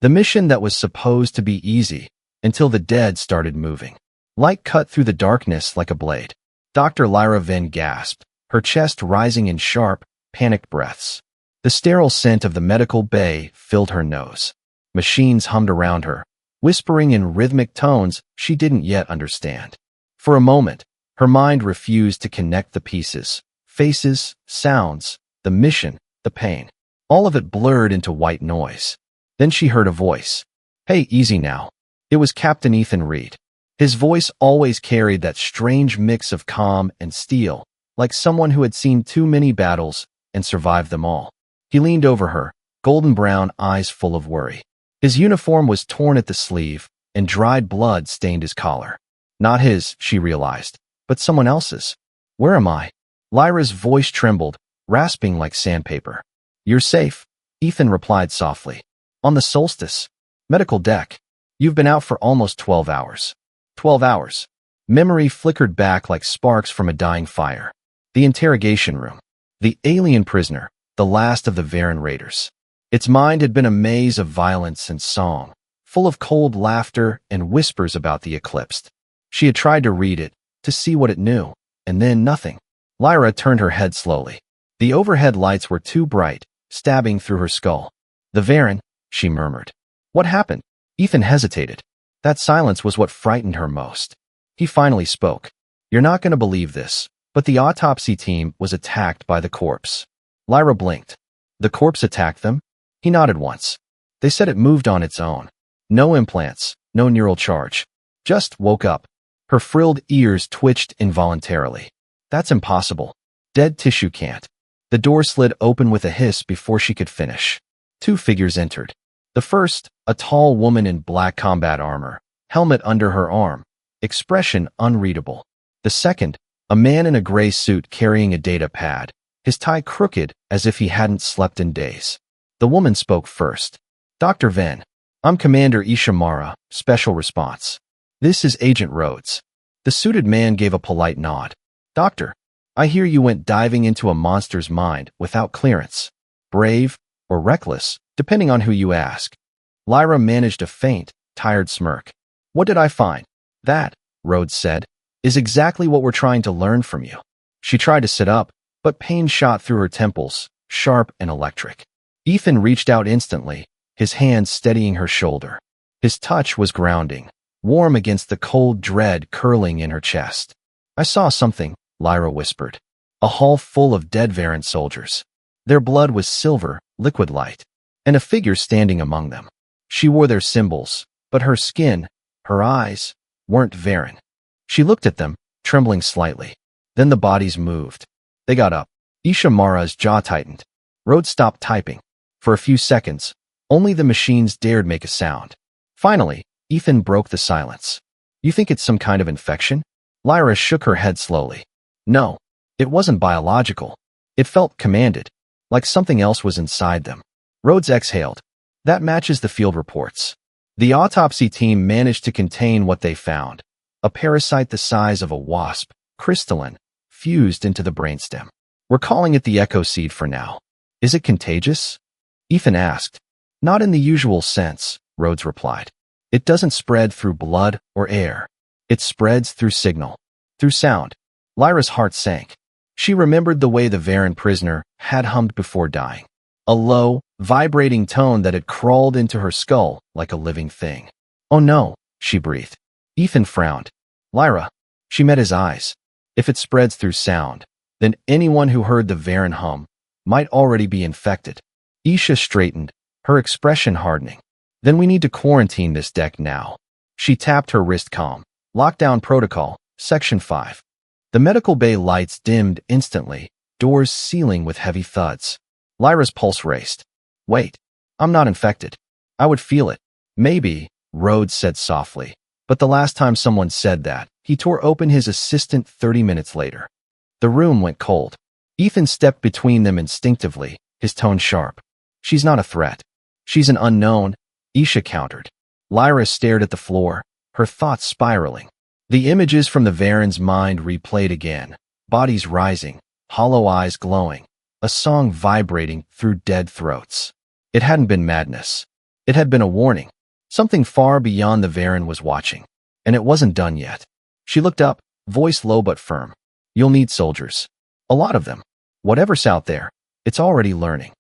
The mission that was supposed to be easy until the dead started moving. Light cut through the darkness like a blade. Dr. Lyra Venn gasped, her chest rising in sharp, panicked breaths. The sterile scent of the medical bay filled her nose. Machines hummed around her, whispering in rhythmic tones she didn't yet understand. For a moment, her mind refused to connect the pieces. Faces, sounds, the mission, the pain. All of it blurred into white noise. Then she heard a voice. "Hey, easy now." It was Captain Ethan Reed. His voice always carried that strange mix of calm and steel, like someone who had seen too many battles and survived them all. He leaned over her, golden brown eyes full of worry. His uniform was torn at the sleeve, and dried blood stained his collar. Not his, she realized, but someone else's. "Where am I?" Lyra's voice trembled, rasping like sandpaper. "You're safe," Ethan replied softly. "On the Solstice. Medical deck. You've been out for almost 12 hours. 12 hours. Memory flickered back like sparks from a dying fire. The interrogation room. The alien prisoner, the last of the Varen raiders. Its mind had been a maze of violence and song, full of cold laughter and whispers about the eclipsed. She had tried to read it, to see what it knew, and then nothing. Lyra turned her head slowly. The overhead lights were too bright, stabbing through her skull. "The Varen," she murmured. "What happened?" Ethan hesitated. That silence was what frightened her most. He finally spoke. "You're not going to believe this, but the autopsy team was attacked by the corpse." Lyra blinked. "The corpse attacked them?" He nodded once. "They said it moved on its own. No implants, no neural charge. Just woke up." Her frilled ears twitched involuntarily. "That's impossible. Dead tissue can't." The door slid open with a hiss before she could finish. Two figures entered. The first, a tall woman in black combat armor, helmet under her arm, expression unreadable. The second, a man in a gray suit carrying a data pad, his tie crooked as if he hadn't slept in days. The woman spoke first. "Dr. Venn, I'm Commander Ishimara, Special Response. This is Agent Rhodes." The suited man gave a polite nod. "Doctor, I hear you went diving into a monster's mind without clearance. Brave or reckless, depending on who you ask." Lyra managed a faint, tired smirk. "What did I find?" "That," Rhodes said, "is exactly what we're trying to learn from you." She tried to sit up, but pain shot through her temples, sharp and electric. Ethan reached out instantly, his hand steadying her shoulder. His touch was grounding, warm against the cold dread curling in her chest. "I saw something," Lyra whispered. "A hall full of dead Varen soldiers. Their blood was silver, liquid light, and a figure standing among them. She wore their symbols, but her skin, her eyes, weren't Varen." She looked at them, trembling slightly. Then the bodies moved. They got up. Ishimara's jaw tightened. Rhodes stopped typing. For a few seconds, only the machines dared make a sound. Finally, Ethan broke the silence. "You think it's some kind of infection?" Lyra shook her head slowly. "No, it wasn't biological. It felt commanded, like something else was inside them." Rhodes exhaled. "That matches the field reports. The autopsy team managed to contain what they found. A parasite the size of a wasp, crystalline, fused into the brainstem. We're calling it the echo seed for now." "Is it contagious?" Ethan asked. "Not in the usual sense," Rhodes replied. "It doesn't spread through blood or air. It spreads through signal, through sound." Lyra's heart sank. She remembered the way the Varen prisoner had hummed before dying. A low, vibrating tone that had crawled into her skull like a living thing. "Oh no," she breathed. Ethan frowned. "Lyra." She met his eyes. "If it spreads through sound, then anyone who heard the Varen hum might already be infected." Isha straightened, her expression hardening. "Then we need to quarantine this deck now." She tapped her wrist calm. "Lockdown protocol, Section 5. The medical bay lights dimmed instantly, doors sealing with heavy thuds. Lyra's pulse raced. "Wait, I'm not infected. I would feel it." "Maybe," Rhodes said softly. But the last time someone said that, he tore open his assistant 30 minutes later. The room went cold. Ethan stepped between them instinctively, his tone sharp. "She's not a threat. She's an unknown," Isha countered. Lyra stared at the floor, her thoughts spiraling. The images from the Varen's mind replayed again, bodies rising, hollow eyes glowing, a song vibrating through dead throats. It hadn't been madness. It had been a warning. Something far beyond the Varen was watching. And it wasn't done yet. She looked up, voice low but firm. You'll need soldiers. A lot of them. Whatever's out there, it's already learning.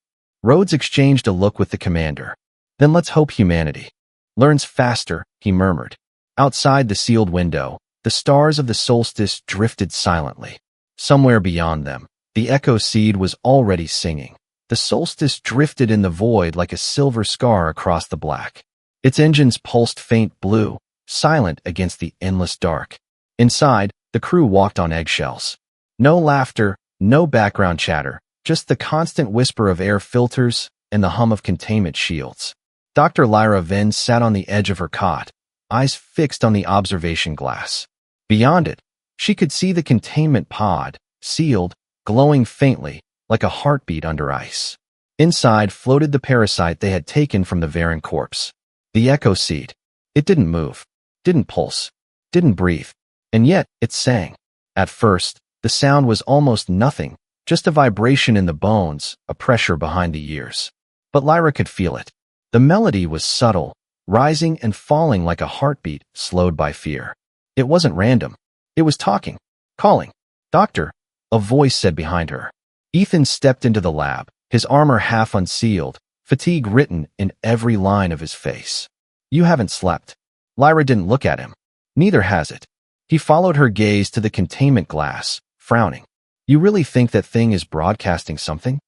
Rhodes exchanged a look with the commander. Then let's hope humanity learns faster, he murmured. Outside the sealed window, the stars of the solstice drifted silently. Somewhere beyond them, the echo seed was already singing. The solstice drifted in the void like a silver scar across the black. Its engines pulsed faint blue, silent against the endless dark. Inside, the crew walked on eggshells. No laughter, no background chatter, just the constant whisper of air filters and the hum of containment shields. Dr. Lyra Venn sat on the edge of her cot, eyes fixed on the observation glass. Beyond it, she could see the containment pod, sealed, glowing faintly, like a heartbeat under ice. Inside floated the parasite they had taken from the Varen corpse. The echo seed. It didn't move, didn't pulse, didn't breathe, and yet it sang. At first, the sound was almost nothing, just a vibration in the bones, a pressure behind the ears. But Lyra could feel it. The melody was subtle, rising and falling like a heartbeat slowed by fear. It wasn't random. It was talking, calling. Doctor, a voice said behind her. Ethan stepped into the lab, his armor half unsealed, fatigue written in every line of his face. You haven't slept. Lyra didn't look at him. Neither has it. He followed her gaze to the containment glass, frowning. You really think that thing is broadcasting something?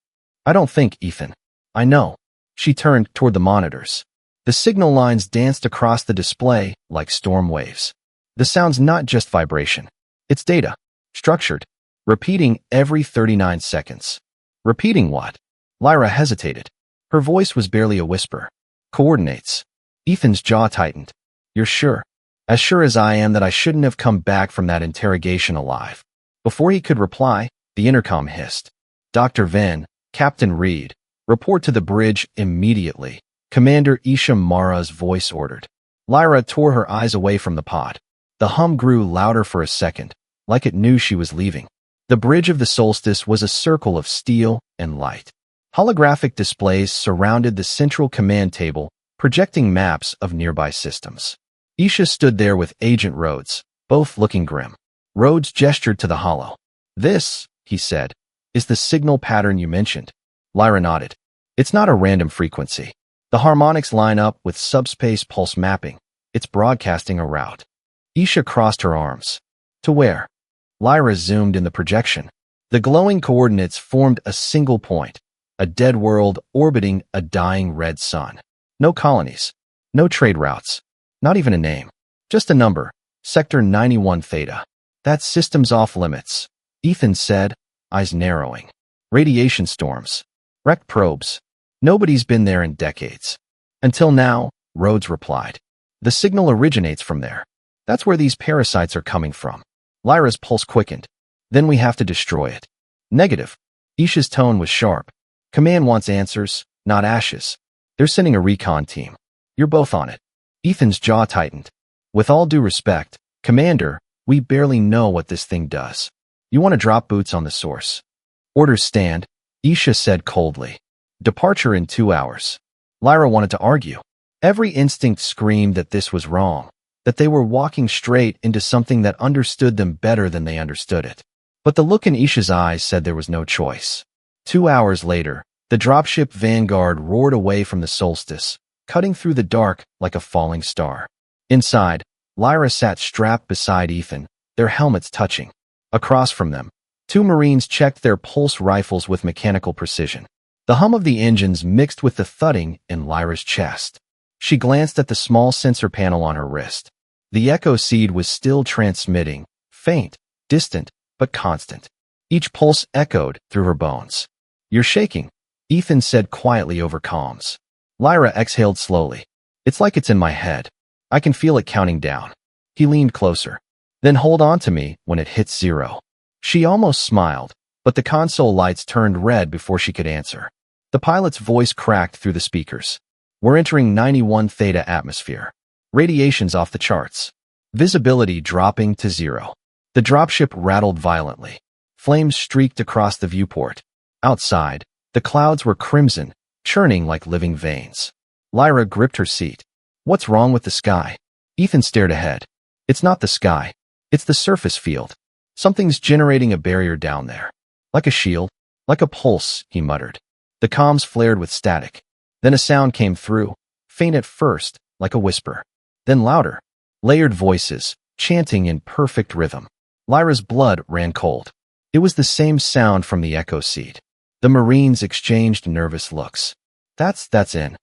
I don't think, Ethan. I know. She turned toward the monitors. The signal lines danced across the display like storm waves. The sound's not just vibration. It's data. Structured. Repeating every 39 seconds. Repeating what? Lyra hesitated. Her voice was barely a whisper. Coordinates. Ethan's jaw tightened. You're sure? As sure as I am that I shouldn't have come back from that interrogation alive. Before he could reply, the intercom hissed. Dr. Venn, Captain Reed, report to the bridge immediately. Commander Isham Mara's voice ordered. Lyra tore her eyes away from the pod. The hum grew louder for a second, like it knew she was leaving. The bridge of the solstice was a circle of steel and light. Holographic displays surrounded the central command table, projecting maps of nearby systems. Isha stood there with Agent Rhodes, both looking grim. Rhodes gestured to the holo. This, he said, is the signal pattern you mentioned. Lyra nodded. It's not a random frequency. The harmonics line up with subspace pulse mapping. It's broadcasting a route. Isha crossed her arms. To where? Lyra zoomed in the projection. The glowing coordinates formed a single point, a dead world orbiting a dying red sun. No colonies, no trade routes, not even a name. Just a number, Sector 91 Theta. That system's off limits, Ethan said, eyes narrowing. Radiation storms. Wrecked probes. Nobody's been there in decades. Until now, Rhodes replied. The signal originates from there. That's where these parasites are coming from. Lyra's pulse quickened. Then we have to destroy it. Negative. Isha's tone was sharp. Command wants answers, not ashes. They're sending a recon team. You're both on it. Ethan's jaw tightened. With all due respect, Commander, we barely know what this thing does. You want to drop boots on the source. Orders stand, Isha said coldly. Departure in 2 hours. Lyra wanted to argue. Every instinct screamed that this was wrong, that they were walking straight into something that understood them better than they understood it. But the look in Isha's eyes said there was no choice. 2 hours later, the dropship Vanguard roared away from the solstice, cutting through the dark like a falling star. Inside, Lyra sat strapped beside Ethan, their helmets touching. Across from them, 2 Marines checked their pulse rifles with mechanical precision. The hum of the engines mixed with the thudding in Lyra's chest. She glanced at the small sensor panel on her wrist. The echo seed was still transmitting, faint, distant, but constant. Each pulse echoed through her bones. You're shaking, Ethan said quietly over comms. Lyra exhaled slowly. It's like it's in my head. I can feel it counting down. He leaned closer. Then hold on to me when it hits 0. She almost smiled, but the console lights turned red before she could answer. The pilot's voice cracked through the speakers. We're entering 91 Theta atmosphere. Radiation's off the charts. Visibility dropping to 0. The dropship rattled violently. Flames streaked across the viewport. Outside, the clouds were crimson, churning like living veins. Lyra gripped her seat. What's wrong with the sky? Ethan stared ahead. It's not the sky. It's the surface field. Something's generating a barrier down there. Like a shield. Like a pulse, he muttered. The comms flared with static. Then a sound came through, faint at first, like a whisper. Then louder. Layered voices, chanting in perfect rhythm. Lyra's blood ran cold. It was the same sound from the echo seat. The Marines exchanged nervous looks. That's in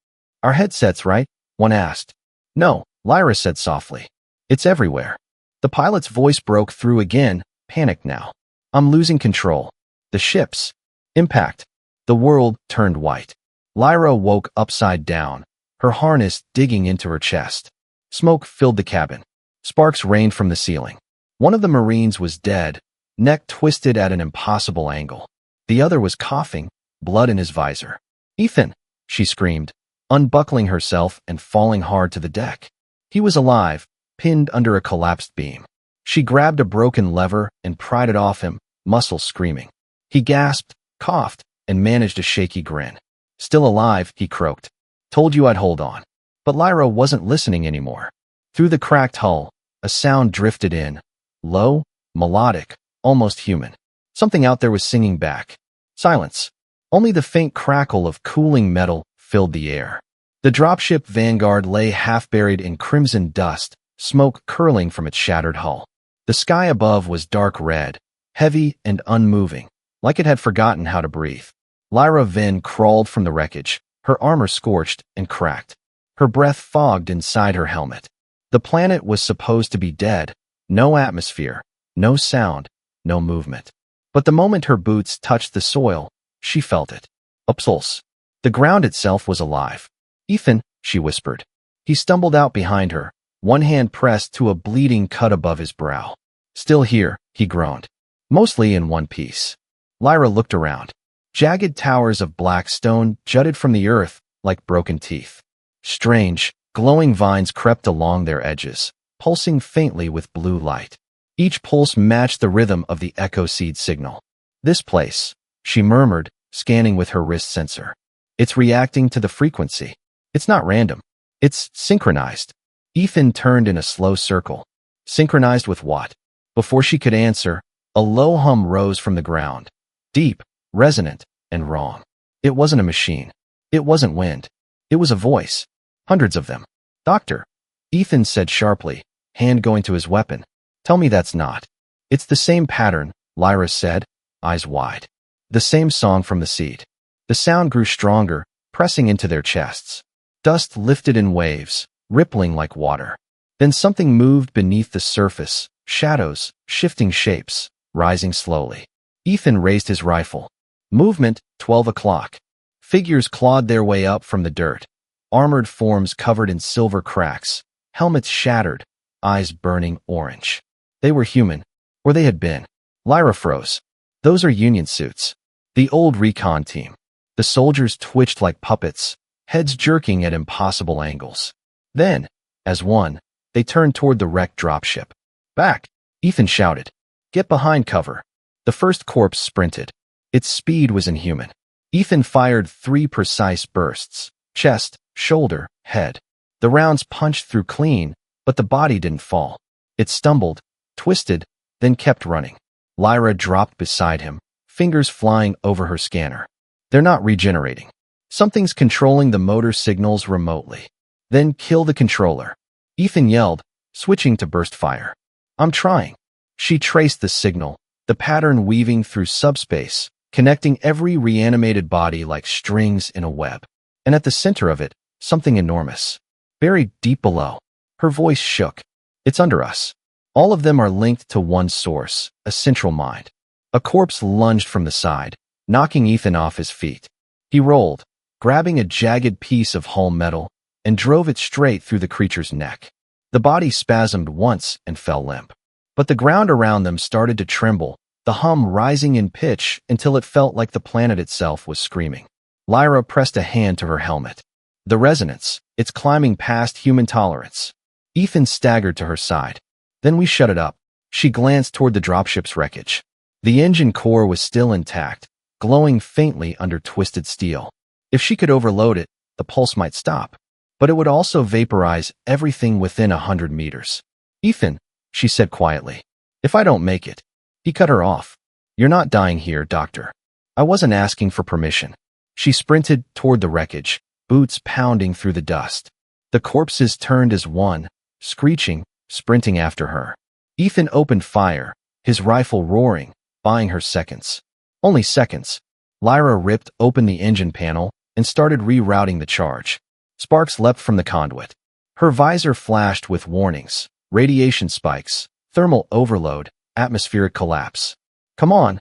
our headsets, right? One asked. No, Lyra said softly. It's everywhere. The pilot's voice broke through again, panicked now. I'm losing control. The ships. Impact. The world turned white. Lyra woke upside down, her harness digging into her chest. Smoke filled the cabin. Sparks rained from the ceiling. One of the Marines was dead, neck twisted at an impossible angle. The other was coughing, blood in his visor. Ethan, she screamed, unbuckling herself and falling hard to the deck. He was alive, pinned under a collapsed beam. She grabbed a broken lever and pried it off him, muscles screaming. He gasped, coughed, and managed a shaky grin. Still alive, he croaked. Told you I'd hold on. But Lyra wasn't listening anymore. Through the cracked hull, a sound drifted in. Low, melodic, almost human. Something out there was singing back. Silence. Only the faint crackle of cooling metal filled the air. The dropship Vanguard lay half-buried in crimson dust, smoke curling from its shattered hull. The sky above was dark red, heavy and unmoving, like it had forgotten how to breathe. Lyra Vin crawled from the wreckage, her armor scorched and cracked. Her breath fogged inside her helmet. The planet was supposed to be dead. No atmosphere, no sound, no movement. But the moment her boots touched the soil, she felt it. A pulse. The ground itself was alive. Ethan, she whispered. He stumbled out behind her, one hand pressed to a bleeding cut above his brow. Still here, he groaned. Mostly in one piece. Lyra looked around. Jagged towers of black stone jutted from the earth like broken teeth. Strange, glowing vines crept along their edges, pulsing faintly with blue light. Each pulse matched the rhythm of the echo seed signal. This place, she murmured, scanning with her wrist sensor. It's reacting to the frequency. It's not random. It's synchronized. Ethan turned in a slow circle. Synchronized with what? Before she could answer, a low hum rose from the ground. Deep, resonant, and wrong. It wasn't a machine. It wasn't wind. It was a voice. Hundreds of them. Doctor, Ethan said sharply, hand going to his weapon. Tell me that's not. It's the same pattern, Lyra said, eyes wide. The same song from the seed. The sound grew stronger, pressing into their chests. Dust lifted in waves, rippling like water. Then something moved beneath the surface, shadows, shifting shapes, rising slowly. Ethan raised his rifle. Movement, 12 o'clock. Figures clawed their way up from the dirt. Armored forms covered in silver cracks, helmets shattered, eyes burning orange. They were human, or they had been. Lyra froze. Those are Union suits. The old recon team. The soldiers twitched like puppets, heads jerking at impossible angles. Then, as one, they turned toward the wrecked dropship. Back, Ethan shouted. Get behind cover. The first corpse sprinted. Its speed was inhuman. Ethan fired 3 precise bursts. Chest, shoulder, head. The rounds punched through clean, but the body didn't fall. It stumbled, twisted, then kept running. Lyra dropped beside him, fingers flying over her scanner. They're not regenerating. Something's controlling the motor signals remotely. Then kill the controller. Ethan yelled, switching to burst fire. I'm trying. She traced the signal, the pattern weaving through subspace, connecting every reanimated body like strings in a web. And at the center of it, something enormous. Buried deep below. Her voice shook. It's under us. All of them are linked to one source, a central mind. A corpse lunged from the side, knocking Ethan off his feet. He rolled, grabbing a jagged piece of hull metal, and drove it straight through the creature's neck. The body spasmed once and fell limp. But the ground around them started to tremble, the hum rising in pitch until it felt like the planet itself was screaming. Lyra pressed a hand to her helmet. The resonance, it's climbing past human tolerance. Ethan staggered to her side. Then we shut it up. She glanced toward the dropship's wreckage. The engine core was still intact, glowing faintly under twisted steel. If she could overload it, the pulse might stop. but it would also vaporize everything within 100 meters. Ethan, she said quietly, if I don't make it. He cut her off. You're not dying here, doctor. I wasn't asking for permission. She sprinted toward the wreckage, boots pounding through the dust. The corpses turned as one, screeching, sprinting after her. Ethan opened fire, his rifle roaring, buying her seconds. Only seconds. Lyra ripped open the engine panel and started rerouting the charge. Sparks leapt from the conduit. Her visor flashed with warnings, radiation spikes, thermal overload, atmospheric collapse. Come on,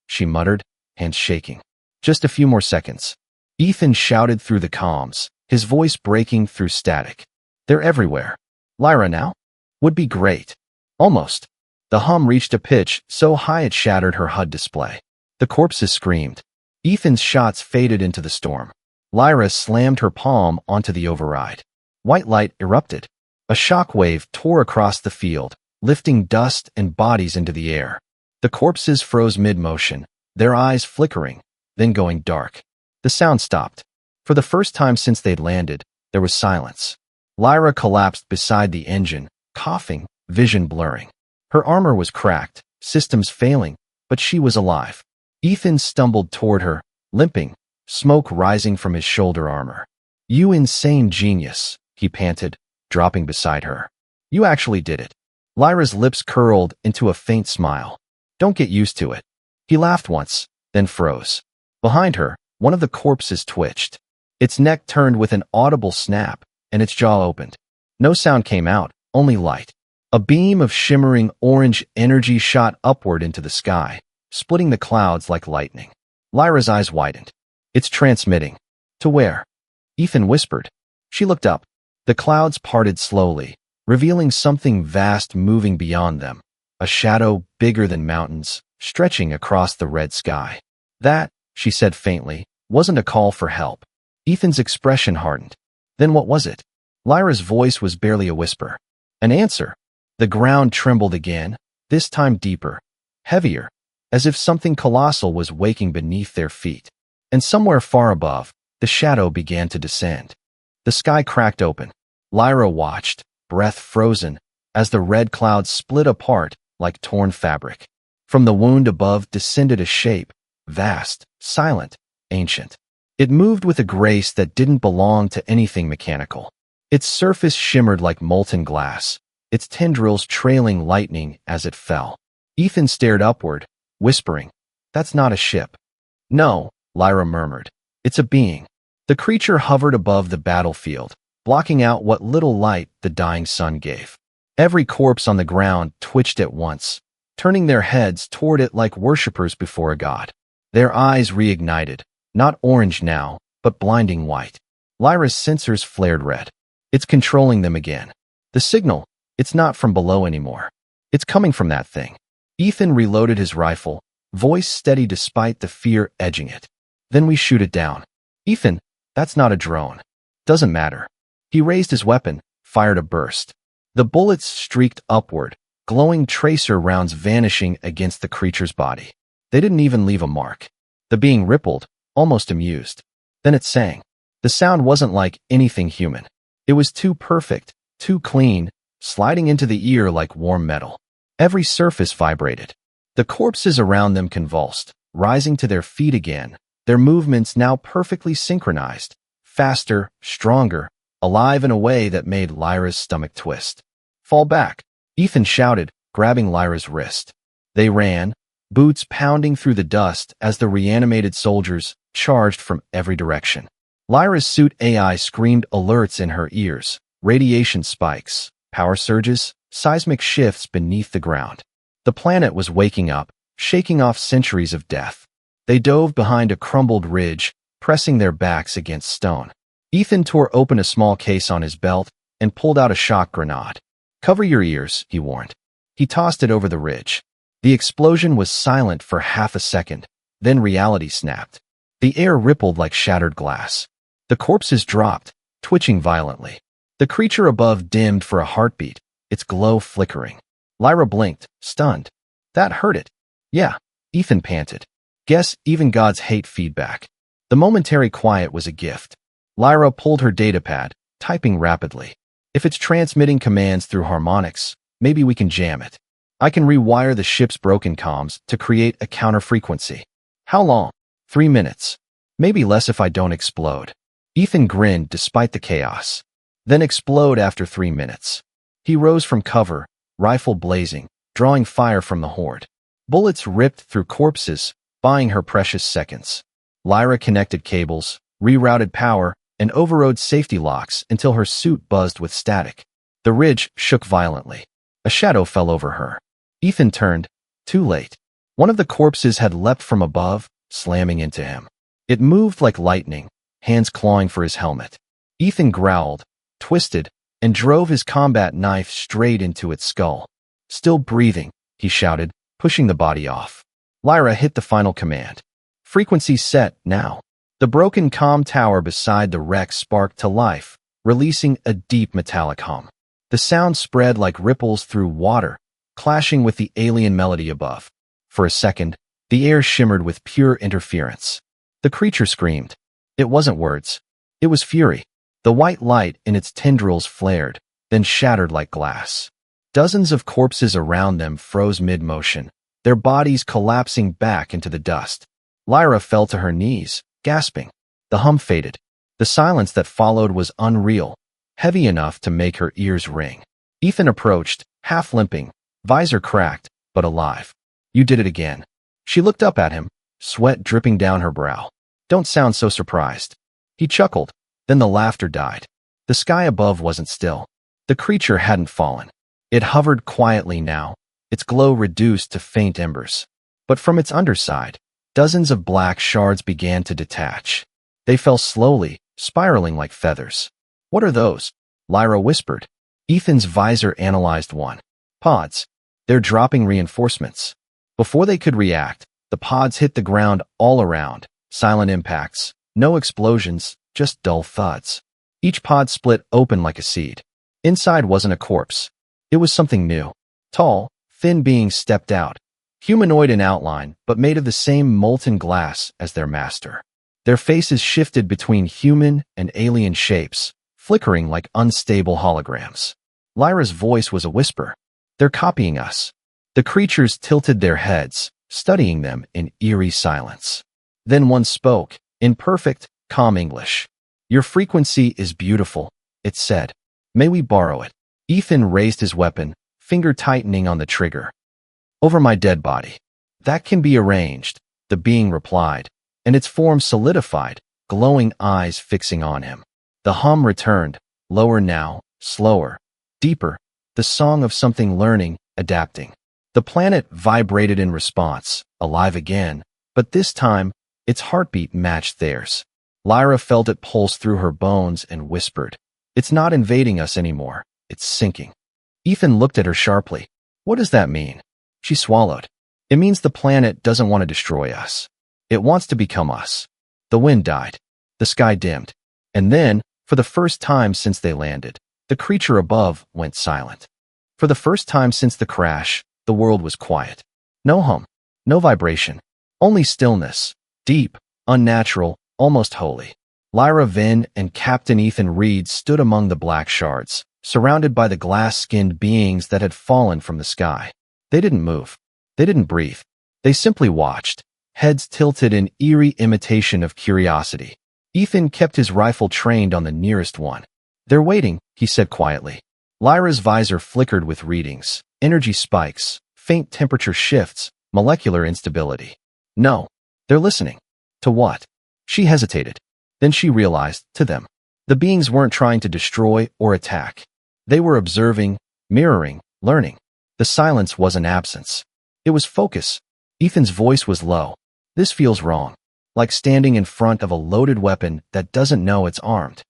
she muttered, hands shaking. Just a few more seconds. Ethan shouted through the comms, his voice breaking through static. They're everywhere. Lyra now? Would be great. Almost. The hum reached a pitch so high it shattered her HUD display. The corpses screamed. Ethan's shots faded into the storm. Lyra slammed her palm onto the override. White light erupted. A shockwave tore across the field, lifting dust and bodies into the air. The corpses froze mid-motion, their eyes flickering, then going dark. The sound stopped. For the first time since they'd landed, there was silence. Lyra collapsed beside the engine, coughing, vision blurring. Her armor was cracked, systems failing, but she was alive. Ethan stumbled toward her, limping, smoke rising from his shoulder armor. You insane genius, he panted, dropping beside her. You actually did it. Lyra's lips curled into a faint smile. Don't get used to it. He laughed once, then froze. Behind her, one of the corpses twitched. Its neck turned with an audible snap, and its jaw opened. No sound came out, only light. A beam of shimmering orange energy shot upward into the sky, splitting the clouds like lightning. Lyra's eyes widened. It's transmitting. To where? Ethan whispered. She looked up. The clouds parted slowly, revealing something vast moving beyond them, a shadow bigger than mountains, stretching across the red sky. That, she said faintly, wasn't a call for help. Ethan's expression hardened. Then what was it? Lyra's voice was barely a whisper. An answer. The ground trembled again, this time deeper, heavier, as if something colossal was waking beneath their feet. And somewhere far above, the shadow began to descend. The sky cracked open. Lyra watched, breath frozen, as the red clouds split apart like torn fabric. From the wound above descended a shape, vast, silent, ancient. It moved with a grace that didn't belong to anything mechanical. Its surface shimmered like molten glass, its tendrils trailing lightning as it fell. Ethan stared upward, whispering, "That's not a ship." "No," Lyra murmured. "It's a being." The creature hovered above the battlefield, blocking out what little light the dying sun gave. Every corpse on the ground twitched at once, turning their heads toward it like worshippers before a god. Their eyes reignited, not orange now, but blinding white. Lyra's sensors flared red. It's controlling them again. The signal, it's not from below anymore. It's coming from that thing. Ethan reloaded his rifle, voice steady despite the fear edging it. "Then we shoot it down." "Ethan, that's not a drone." "Doesn't matter." He raised his weapon, fired a burst. The bullets streaked upward, glowing tracer rounds vanishing against the creature's body. They didn't even leave a mark. The being rippled, almost amused. Then it sang. The sound wasn't like anything human. It was too perfect, too clean, sliding into the ear like warm metal. Every surface vibrated. The corpses around them convulsed, rising to their feet again, their movements now perfectly synchronized, faster, stronger, alive in a way that made Lyra's stomach twist. "Fall back," Ethan shouted, grabbing Lyra's wrist. They ran, boots pounding through the dust as the reanimated soldiers charged from every direction. Lyra's suit AI screamed alerts in her ears, radiation spikes, power surges, seismic shifts beneath the ground. The planet was waking up, shaking off centuries of death. They dove behind a crumbled ridge, pressing their backs against stone. Ethan tore open a small case on his belt and pulled out a shock grenade. "Cover your ears," he warned. He tossed it over the ridge. The explosion was silent for half a second, then reality snapped. The air rippled like shattered glass. The corpses dropped, twitching violently. The creature above dimmed for a heartbeat, its glow flickering. Lyra blinked, stunned. "That hurt it." "Yeah," Ethan panted. "Guess even gods hate feedback." The momentary quiet was a gift. Lyra pulled her datapad, typing rapidly. If it's transmitting commands through harmonics, maybe we can jam it. I can rewire the ship's broken comms to create a counter-frequency. How long? 3 minutes. Maybe less if I don't explode. Ethan grinned despite the chaos. Then explode after 3 minutes. He rose from cover, rifle blazing, drawing fire from the horde. Bullets ripped through corpses, buying her precious seconds. Lyra connected cables, rerouted power, and overrode safety locks until her suit buzzed with static. The ridge shook violently. A shadow fell over her. Ethan turned, too late. One of the corpses had leapt from above, slamming into him. It moved like lightning, hands clawing for his helmet. Ethan growled, twisted, and drove his combat knife straight into its skull. Still breathing, he shouted, pushing the body off. Lyra hit the final command. Frequency set, now. The broken comm tower beside the wreck sparked to life, releasing a deep metallic hum. The sound spread like ripples through water, clashing with the alien melody above. For a second, the air shimmered with pure interference. The creature screamed. It wasn't words. It was fury. The white light in its tendrils flared, then shattered like glass. Dozens of corpses around them froze mid-motion, their bodies collapsing back into the dust. Lyra fell to her knees, gasping. The hum faded. The silence that followed was unreal, heavy enough to make her ears ring. Ethan approached, half limping, visor cracked, but alive. You did it again. She looked up at him, sweat dripping down her brow. Don't sound so surprised. He chuckled, then the laughter died. The sky above wasn't still. The creature hadn't fallen. It hovered quietly now, its glow reduced to faint embers. But from its underside, dozens of black shards began to detach. They fell slowly, spiraling like feathers. What are those? Lyra whispered. Ethan's visor analyzed one. Pods. They're dropping reinforcements. Before they could react, the pods hit the ground all around. Silent impacts. No explosions, just dull thuds. Each pod split open like a seed. Inside wasn't a corpse. It was something new. Tall, thin beings stepped out. Humanoid in outline, but made of the same molten glass as their master. Their faces shifted between human and alien shapes, flickering like unstable holograms. Lyra's voice was a whisper. They're copying us. The creatures tilted their heads, studying them in eerie silence. Then one spoke, in perfect, calm English. Your frequency is beautiful, it said. May we borrow it? Ethan raised his weapon, finger tightening on the trigger. Over my dead body. That can be arranged, the being replied, and its form solidified, glowing eyes fixing on him. The hum returned, lower now, slower, deeper, the song of something learning, adapting. The planet vibrated in response, alive again, but this time, its heartbeat matched theirs. Lyra felt it pulse through her bones and whispered, "It's not invading us anymore, it's sinking." Ethan looked at her sharply. What does that mean? She swallowed. It means the planet doesn't want to destroy us. It wants to become us. The wind died. The sky dimmed. And then, for the first time since they landed, the creature above went silent. For the first time since the crash, the world was quiet. No hum. No vibration. Only stillness. Deep, unnatural, almost holy. Lyra Vin and Captain Ethan Reed stood among the black shards, surrounded by the glass-skinned beings that had fallen from the sky. They didn't move. They didn't breathe. They simply watched, heads tilted in eerie imitation of curiosity. Ethan kept his rifle trained on the nearest one. They're waiting, he said quietly. Lyra's visor flickered with readings, energy spikes, faint temperature shifts, molecular instability. No, they're listening. To what? She hesitated. Then she realized, to them. The beings weren't trying to destroy or attack. They were observing, mirroring, learning. The silence wasn't absence. It was focus. Ethan's voice was low. This feels wrong. Like standing in front of a loaded weapon that doesn't know it's armed.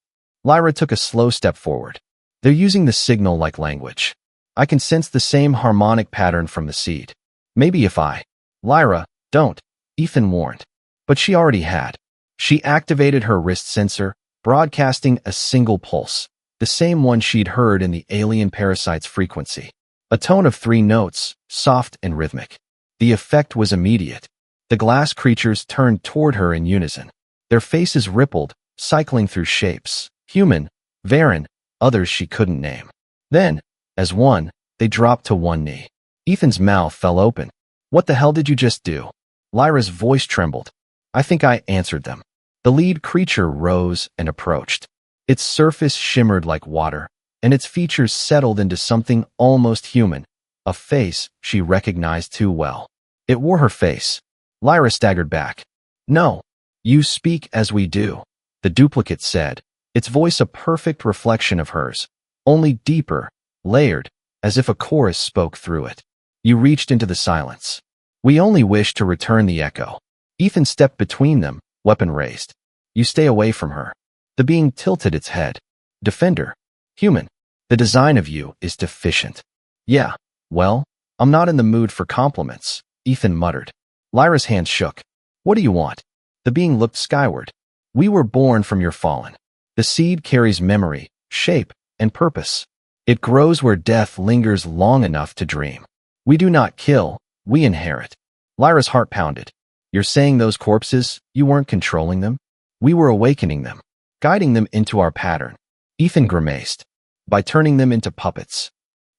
Lyra took a slow step forward. They're using the signal like language. I can sense the same harmonic pattern from the seed. Maybe if I... Lyra, don't, Ethan warned. But she already had. She activated her wrist sensor, broadcasting a single pulse, the same one she'd heard in the alien parasite's frequency. A tone of 3 notes, soft and rhythmic. The effect was immediate. The glass creatures turned toward her in unison. Their faces rippled, cycling through shapes, human, Varen, others she couldn't name. Then, as one, they dropped to one knee. Ethan's mouth fell open. What the hell did you just do? Lyra's voice trembled. I think I answered them. The lead creature rose and approached. Its surface shimmered like water, and its features settled into something almost human, a face she recognized too well. It wore her face. Lyra staggered back. No, you speak as we do, the duplicate said, its voice a perfect reflection of hers, only deeper, layered, as if a chorus spoke through it. You reached into the silence. We only wish to return the echo. Ethan stepped between them, weapon raised. You stay away from her. The being tilted its head. Defender. Human. The design of you is deficient. Yeah, well, I'm not in the mood for compliments, Ethan muttered. Lyra's hand shook. What do you want? The being looked skyward. We were born from your fallen. The seed carries memory, shape, and purpose. It grows where death lingers long enough to dream. We do not kill, we inherit. Lyra's heart pounded. You're saying those corpses, you weren't controlling them? We were awakening them, guiding them into our pattern. Ethan grimaced. By turning them into puppets.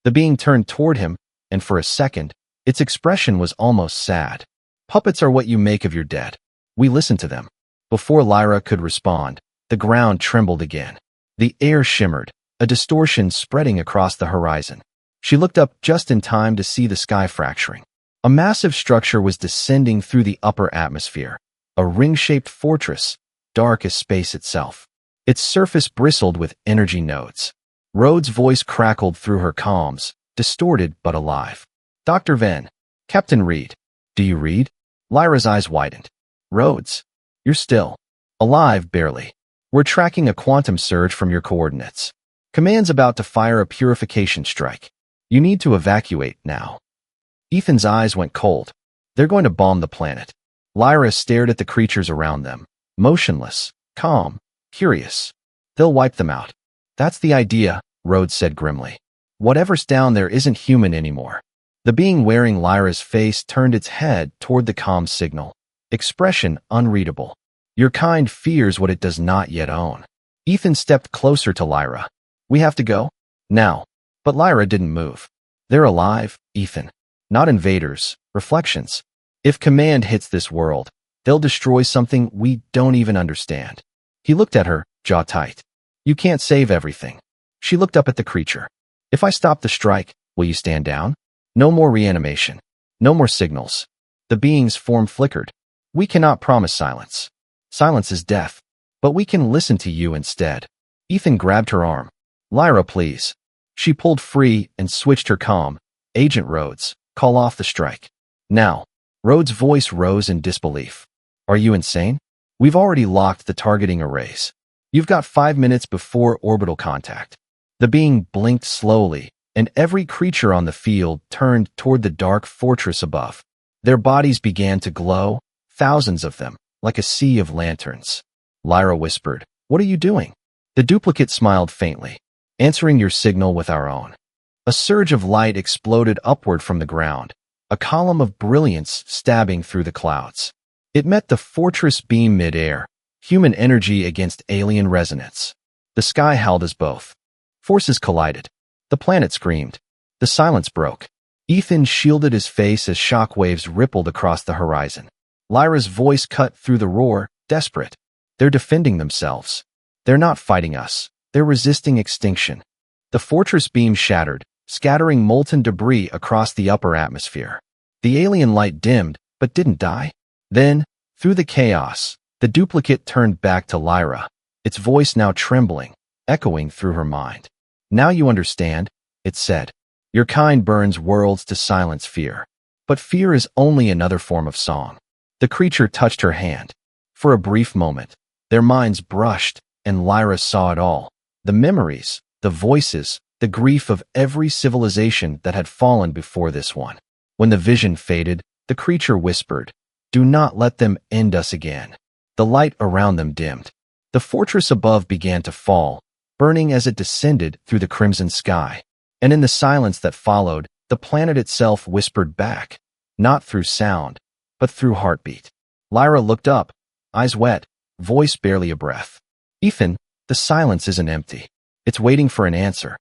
The being turned toward him, and for a second, its expression was almost sad. Puppets are what you make of your dead. We listen to them. Before Lyra could respond, the ground trembled again. The air shimmered, a distortion spreading across the horizon. She looked up just in time to see the sky fracturing. A massive structure was descending through the upper atmosphere, a ring-shaped fortress, dark as space itself. Its surface bristled with energy nodes. Rhodes' voice crackled through her comms, distorted but alive. Dr. Venn. Captain Reed. Do you read? Lyra's eyes widened. Rhodes. You're still. Alive, barely. We're tracking a quantum surge from your coordinates. Command's about to fire a purification strike. You need to evacuate now. Ethan's eyes went cold. They're going to bomb the planet. Lyra stared at the creatures around them, motionless, calm, curious. They'll wipe them out. That's the idea, Rhodes said grimly. Whatever's down there isn't human anymore. The being wearing Lyra's face turned its head toward the comm signal. Expression unreadable. Your kind fears what it does not yet own. Ethan stepped closer to Lyra. We have to go? Now. But Lyra didn't move. They're alive, Ethan. Not invaders, reflections. If command hits this world, they'll destroy something we don't even understand. He looked at her, jaw tight. You can't save everything. She looked up at the creature. If I stop the strike, will you stand down? No more reanimation. No more signals. The being's form flickered. We cannot promise silence. Silence is death. But we can listen to you instead. Ethan grabbed her arm. Lyra, please. She pulled free and switched her comm. Agent Rhodes, call off the strike. Now. Rhodes' voice rose in disbelief. Are you insane? We've already locked the targeting arrays. You've got 5 minutes before orbital contact. The being blinked slowly, and every creature on the field turned toward the dark fortress above. Their bodies began to glow, thousands of them, like a sea of lanterns. Lyra whispered, What are you doing? The duplicate smiled faintly. Answering your signal with our own. A surge of light exploded upward from the ground, a column of brilliance stabbing through the clouds. It met the fortress beam mid-air, human energy against alien resonance. The sky held as both. Forces collided. The planet screamed. The silence broke. Ethan shielded his face as shockwaves rippled across the horizon. Lyra's voice cut through the roar, desperate. They're defending themselves. They're not fighting us. They're resisting extinction. The fortress beam shattered, scattering molten debris across the upper atmosphere. The alien light dimmed, but didn't die. Then, through the chaos, the duplicate turned back to Lyra, its voice now trembling, echoing through her mind. Now you understand, it said. Your kind burns worlds to silence fear. But fear is only another form of song. The creature touched her hand. For a brief moment, their minds brushed, and Lyra saw it all. The memories, the voices, the grief of every civilization that had fallen before this one. When the vision faded, the creature whispered, Do not let them end us again. The light around them dimmed. The fortress above began to fall, burning as it descended through the crimson sky. And in the silence that followed, the planet itself whispered back, not through sound, but through heartbeat. Lyra looked up, eyes wet, voice barely a breath. Ethan, the silence isn't empty. It's waiting for an answer.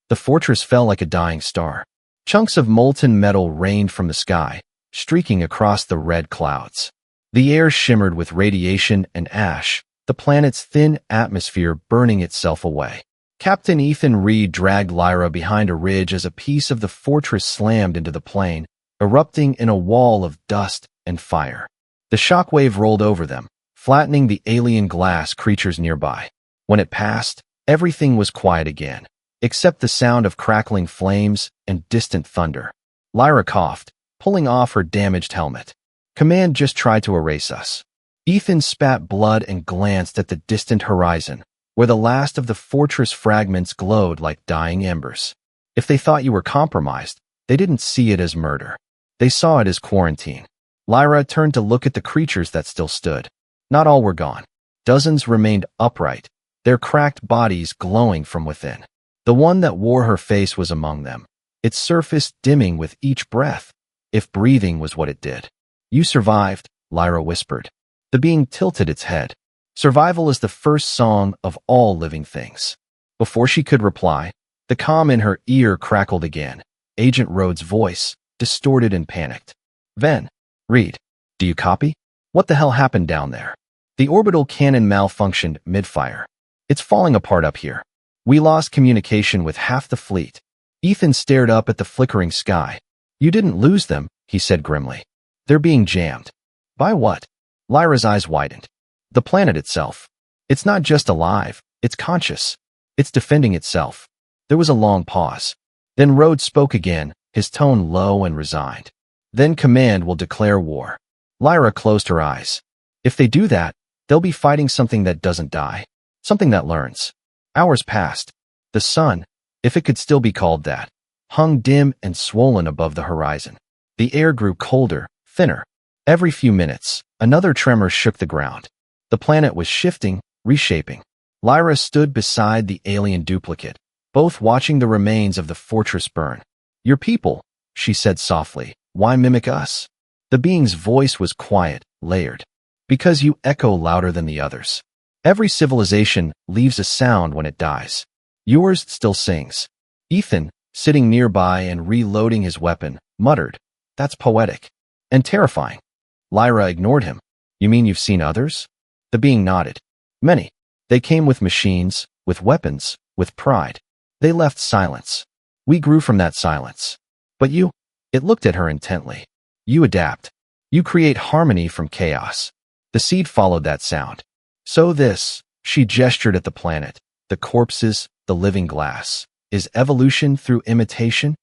The fortress fell like a dying star. Chunks of molten metal rained from the sky, streaking across the red clouds. The air shimmered with radiation and ash, the planet's thin atmosphere burning itself away. Captain Ethan Reed dragged Lyra behind a ridge as a piece of the fortress slammed into the plain, erupting in a wall of dust and fire. The shockwave rolled over them, flattening the alien glass creatures nearby. When it passed, everything was quiet again, except the sound of crackling flames and distant thunder. Lyra coughed, pulling off her damaged helmet. Command just tried to erase us. Ethan spat blood and glanced at the distant horizon, where the last of the fortress fragments glowed like dying embers. If they thought you were compromised, they didn't see it as murder. They saw it as quarantine. Lyra turned to look at the creatures that still stood. Not all were gone. Dozens remained upright, their cracked bodies glowing from within. The one that wore her face was among them, its surface dimming with each breath, if breathing was what it did. You survived, Lyra whispered. The being tilted its head. Survival is the first song of all living things. Before she could reply, the comm in her ear crackled again. Agent Rhodes' voice, distorted and panicked. Ven, Reed, do you copy? What the hell happened down there? The orbital cannon malfunctioned mid-fire. It's falling apart up here. We lost communication with half the fleet. Ethan stared up at the flickering sky. You didn't lose them, he said grimly. They're being jammed. By what? Lyra's eyes widened. The planet itself. It's not just alive, it's conscious. It's defending itself. There was a long pause. Then Rhodes spoke again, his tone low and resigned. Then Command will declare war. Lyra closed her eyes. If they do that, they'll be fighting something that doesn't die. Something that learns. Hours passed. The sun, if it could still be called that, hung dim and swollen above the horizon. The air grew colder, thinner. Every few minutes, another tremor shook the ground. The planet was shifting, reshaping. Lyra stood beside the alien duplicate, both watching the remains of the fortress burn. Your people, she said softly, why mimic us? The being's voice was quiet, layered. Because you echo louder than the others. Every civilization leaves a sound when it dies. Yours still sings. Ethan, sitting nearby and reloading his weapon, muttered, That's poetic. And terrifying. Lyra ignored him. You mean you've seen others? The being nodded. Many. They came with machines, with weapons, with pride. They left silence. We grew from that silence. But you? It looked at her intently. You adapt. You create harmony from chaos. The seed followed that sound. So this, she gestured at the planet, the corpses, the living glass, is evolution through imitation?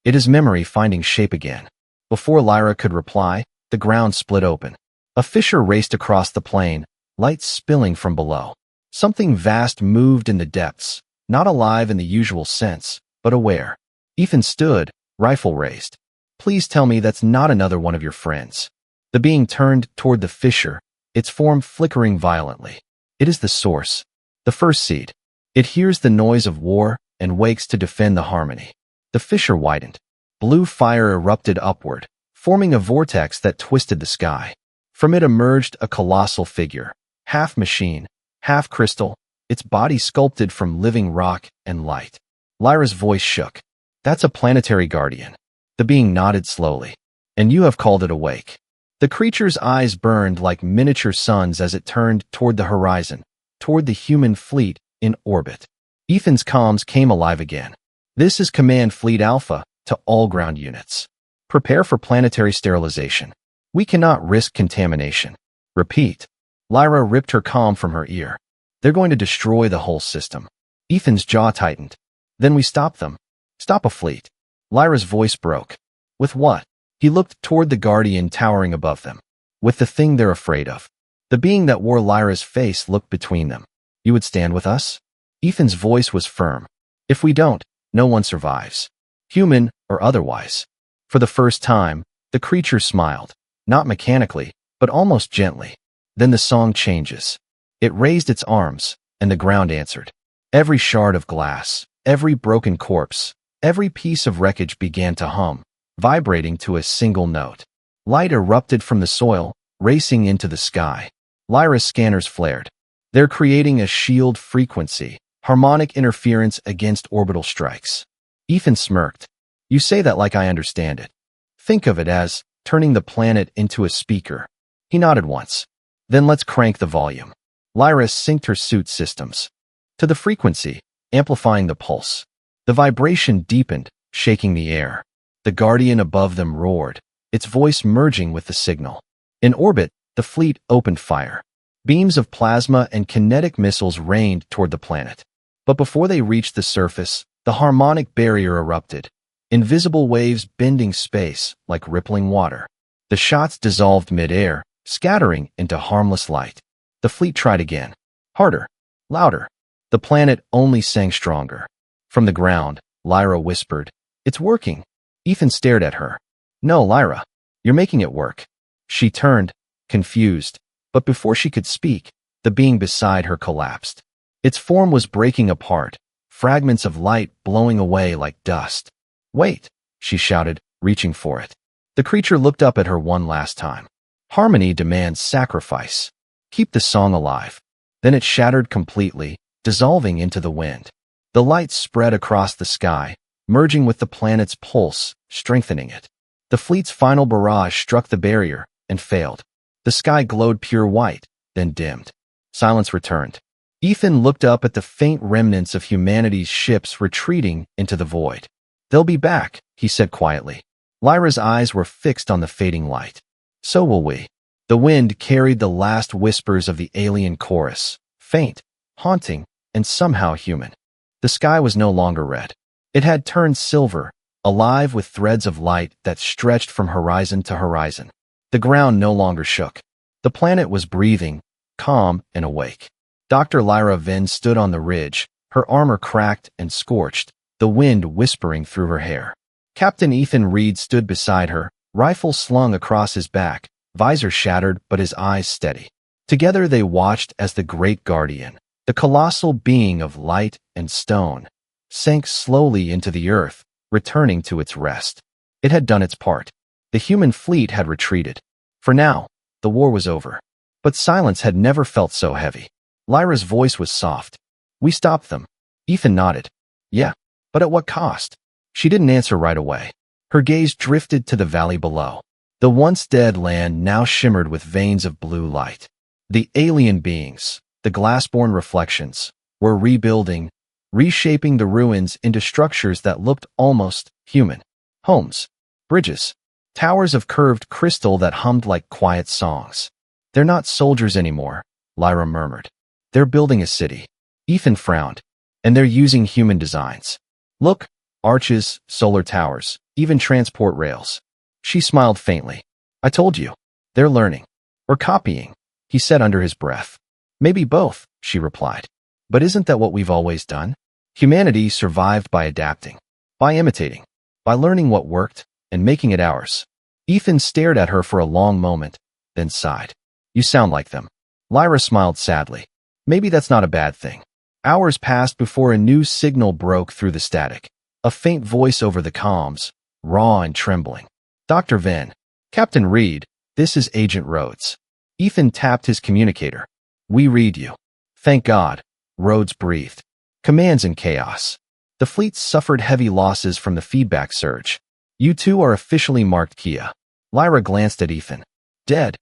It is memory finding shape again. Before Lyra could reply, the ground split open. A fissure raced across the plain, light spilling from below. Something vast moved in the depths, not alive in the usual sense, but aware. Ethan stood, rifle raised. Please tell me that's not another one of your friends. The being turned toward the fissure, its form flickering violently. It is the source, the first seed. It hears the noise of war and wakes to defend the harmony. The fissure widened. Blue fire erupted upward, forming a vortex that twisted the sky. From it emerged a colossal figure, half machine, half crystal, its body sculpted from living rock and light. Lyra's voice shook. That's a planetary guardian. The being nodded slowly. And you have called it awake. The creature's eyes burned like miniature suns as it turned toward the horizon, toward the human fleet in orbit. Ethan's comms came alive again. This is Command Fleet Alpha to all ground units. Prepare for planetary sterilization. We cannot risk contamination. Repeat. Lyra ripped her comm from her ear. They're going to destroy the whole system. Ethan's jaw tightened. Then we stop them. Stop a fleet. Lyra's voice broke. With what? He looked toward the guardian towering above them. With the thing they're afraid of. The being that wore Lyra's face looked between them. You would stand with us? Ethan's voice was firm. If we don't, no one survives. Human or otherwise. For the first time, the creature smiled. Not mechanically, but almost gently. Then the song changes. It raised its arms, and the ground answered. Every shard of glass, every broken corpse, every piece of wreckage began to hum, vibrating to a single note. Light erupted from the soil, racing into the sky. Lyra's scanners flared. They're creating a shield frequency, harmonic interference against orbital strikes. Ethan smirked. You say that like I understand it. Think of it as turning the planet into a speaker. He nodded once. Then let's crank the volume. Lyra synced her suit systems to the frequency, amplifying the pulse. The vibration deepened, shaking the air. The Guardian above them roared, its voice merging with the signal. In orbit, the fleet opened fire. Beams of plasma and kinetic missiles rained toward the planet. But before they reached the surface, the harmonic barrier erupted, invisible waves bending space like rippling water. The shots dissolved mid-air, scattering into harmless light. The fleet tried again. Harder, louder. The planet only sang stronger. From the ground, Lyra whispered, "It's working." Ethan stared at her. "No, Lyra. You're making it work." She turned, confused, but before she could speak, the being beside her collapsed. Its form was breaking apart, fragments of light blowing away like dust. "Wait," she shouted, reaching for it. The creature looked up at her one last time. Harmony demands sacrifice. Keep the song alive. Then it shattered completely, dissolving into the wind. The light spread across the sky, merging with the planet's pulse, strengthening it. The fleet's final barrage struck the barrier and failed. The sky glowed pure white, then dimmed. Silence returned. Ethan looked up at the faint remnants of humanity's ships retreating into the void. "They'll be back," he said quietly. Lyra's eyes were fixed on the fading light. "So will we." The wind carried the last whispers of the alien chorus, faint, haunting, and somehow human. The sky was no longer red. It had turned silver, alive with threads of light that stretched from horizon to horizon. The ground no longer shook. The planet was breathing, calm and awake. Dr. Lyra Venn stood on the ridge, her armor cracked and scorched, the wind whispering through her hair. Captain Ethan Reed stood beside her, rifle slung across his back, visor shattered but his eyes steady. Together they watched as the great Guardian, the colossal being of light and stone, sank slowly into the earth, returning to its rest. It had done its part. The human fleet had retreated. For now, the war was over. But silence had never felt so heavy. Lyra's voice was soft. "We stopped them." Ethan nodded. "Yeah, but at what cost?" She didn't answer right away. Her gaze drifted to the valley below. The once dead land now shimmered with veins of blue light. The alien beings, the glass-born reflections, were rebuilding, reshaping the ruins into structures that looked almost human. Homes, bridges, towers of curved crystal that hummed like quiet songs. "They're not soldiers anymore," Lyra murmured. "They're building a city." Ethan frowned. "And they're using human designs. Look, arches, solar towers, even transport rails." She smiled faintly. "I told you. They're learning. Or copying," he said under his breath. "Maybe both," she replied. "But isn't that what we've always done? Humanity survived by adapting, by imitating, by learning what worked and making it ours." Ethan stared at her for a long moment, then sighed. "You sound like them." Lyra smiled sadly. "Maybe that's not a bad thing." Hours passed before a new signal broke through the static. A faint voice over the comms, raw and trembling. "Dr. Venn. Captain Reed, this is Agent Rhodes." Ethan tapped his communicator. "We read you." "Thank God," Rhodes breathed. "Command's in chaos. The fleet suffered heavy losses from the feedback surge. You two are officially marked Kia." Lyra glanced at Ethan. "Dead?"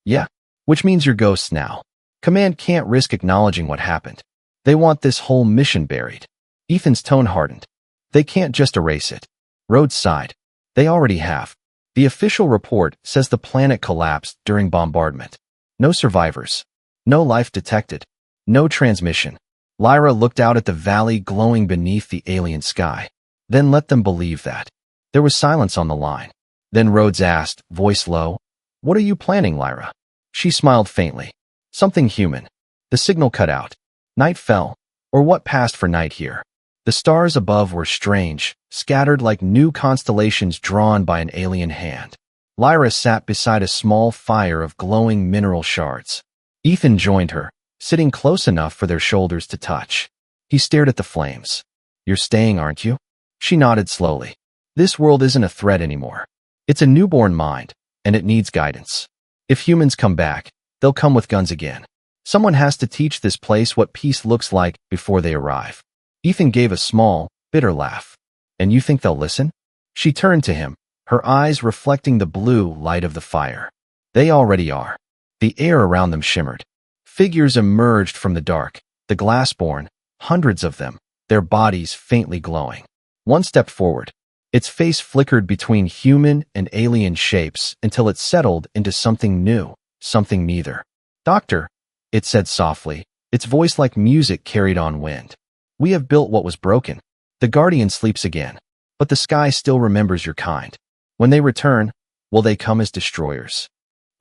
"Yeah. Which means you're ghosts now. Command can't risk acknowledging what happened. They want this whole mission buried." Ethan's tone hardened. "They can't just erase it." Rhodes sighed. "They already have. The official report says the planet collapsed during bombardment. No survivors. No life detected. No transmission." Lyra looked out at the valley glowing beneath the alien sky. "Then let them believe that." There was silence on the line. Then Rhodes asked, voice low, "What are you planning, Lyra?" She smiled faintly. "Something human." The signal cut out. Night fell, or what passed for night here. The stars above were strange, scattered like new constellations drawn by an alien hand. Lyra sat beside a small fire of glowing mineral shards. Ethan joined her, sitting close enough for their shoulders to touch. He stared at the flames. "You're staying, aren't you?" She nodded slowly. "This world isn't a threat anymore. It's a newborn mind, and it needs guidance. If humans come back, they'll come with guns again. Someone has to teach this place what peace looks like before they arrive. Ethan gave a small, bitter laugh. And you think they'll listen? She turned to him, her eyes reflecting the blue light of the fire. They already are. The air around them shimmered. Figures emerged from the dark, the glassborn, hundreds of them, their bodies faintly glowing. One stepped forward. Its face flickered between human and alien shapes until it settled into something new, something neither. "Doctor," it said softly, its voice like music carried on wind. "We have built what was broken. The Guardian sleeps again, but the sky still remembers your kind. When they return, will they come as destroyers?"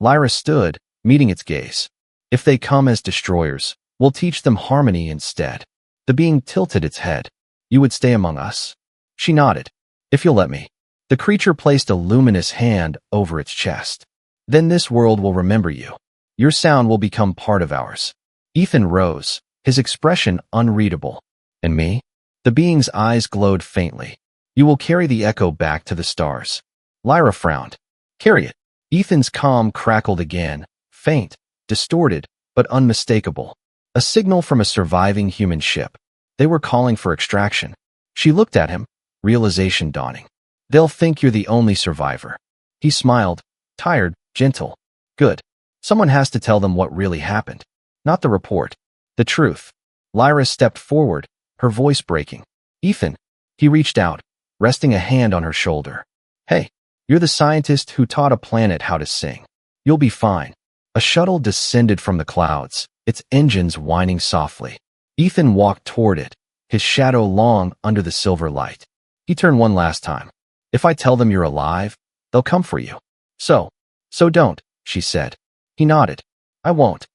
Lyra stood, meeting its gaze. "If they come as destroyers, we'll teach them harmony instead." The being tilted its head. "You would stay among us?" She nodded. "If you'll let me." The creature placed a luminous hand over its chest. "Then this world will remember you. Your sound will become part of ours." Ethan rose, his expression unreadable. "And me?" The being's eyes glowed faintly. "You will carry the echo back to the stars." Lyra frowned. "Carry it." Ethan's calm crackled again, faint, distorted, but unmistakable. A signal from a surviving human ship. They were calling for extraction. She looked at him, realization dawning. "They'll think you're the only survivor." He smiled, tired, gentle. "Good. Someone has to tell them what really happened. Not the report. The truth." Lyra stepped forward, her voice breaking. "Ethan." He reached out, resting a hand on her shoulder. "Hey, you're the scientist who taught a planet how to sing. You'll be fine." A shuttle descended from the clouds, its engines whining softly. Ethan walked toward it, his shadow long under the silver light. He turned one last time. "If I tell them you're alive, they'll come for you. So don't," she said. He nodded. "I won't."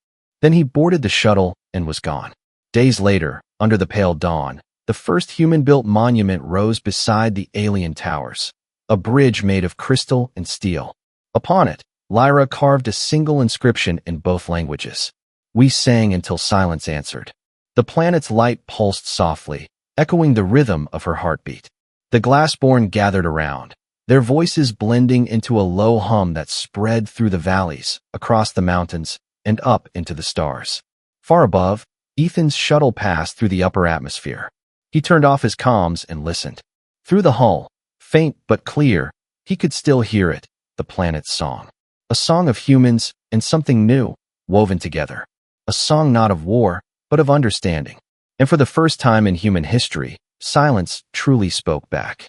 Then he boarded the shuttle and was gone. Days later, under the pale dawn, the first human-built monument rose beside the alien towers, a bridge made of crystal and steel. Upon it, Lyra carved a single inscription in both languages. "We sang until silence answered." The planet's light pulsed softly, echoing the rhythm of her heartbeat. The glassborn gathered around, their voices blending into a low hum that spread through the valleys, across the mountains, and up into the stars. Far above, Ethan's shuttle passed through the upper atmosphere. He turned off his comms and listened. Through the hull, faint but clear, he could still hear it, the planet's song. A song of humans and something new, woven together. A song not of war, but of understanding. And for the first time in human history, silence truly spoke back.